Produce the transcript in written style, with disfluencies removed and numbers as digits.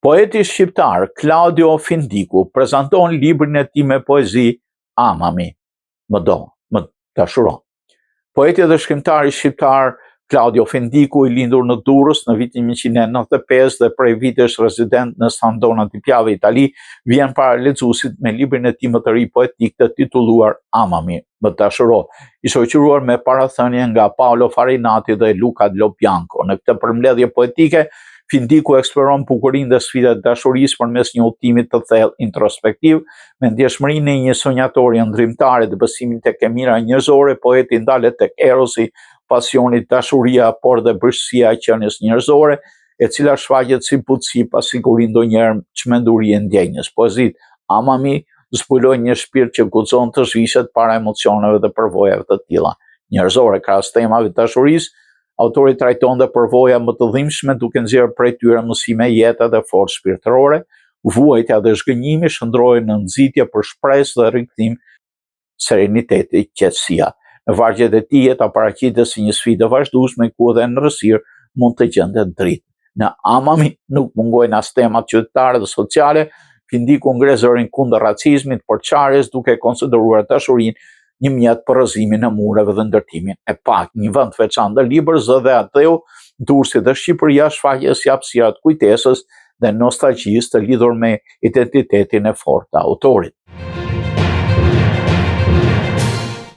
Poeti shqiptar Claudio Findiku prezanton librin e tij me poezi Amami, më dashuro. Poeti dhe shkrimtari shqiptar Claudio Findiku, i lindur në Durrës në vitin 1995 dhe prej vitesh rezident në San Dona di Piave, Itali, vjen para lexuesit me librin e tij më të ri poetik të titulluar Amami, më dashuro, i shoqëruar me parathënie nga Paolo Farinati dhe Luca Lobianco. Në këtë përmbledhje poetike, Findiku eksploron bukurinë dhe sfidat e dashurisë përmes një udhëtimi të thellë introspektiv, me ndjeshmërinë e një sonjatori ëndrrimtare dhe besimin tek e mira njerëzore. Poeti ndalet tek erosi, pasioni, dashuria, por dhe bërësia e qenies njerëzore, e cila shfaqet si butësi, pasiguri, ndonjëherë çmenduri e ndjenjës. Poezit Amami zbulojnë një shpirt që guxon të zhvishet para emocioneve dhe përvojave të tilla njerëzore. Krahas temave të dashurisë, autori trajton dhe përvoja më të dhimbshme, duke nxjerrë prej tyre mësime jete dhe forcë shpirtërore. Vuajtja dhe zhgënjimi shndrohen në nxitje për shpresë dhe rikthim sereniteti, qetësia. Në vargjet e tij jeta paraqitet si një sfidë vazhdueshme ku edhe në rrësirë mund të gjendet dritë. Në Amami nuk mungojnë as temat qytetare dhe sociale. Findiku ngre zërin kundër racizmit, porçarjes, duke konsideruar dashurinë një mjet për rrëzimin e mureve dhe ndërtimin e pak. Një vend të veçantë dhe libër Zë dhe Ateu, Durrësi dhe Shqipëria shfaqet si hapësira të kujtesës dhe nostalgjisë të lidhur me identitetin e fortë të autorit.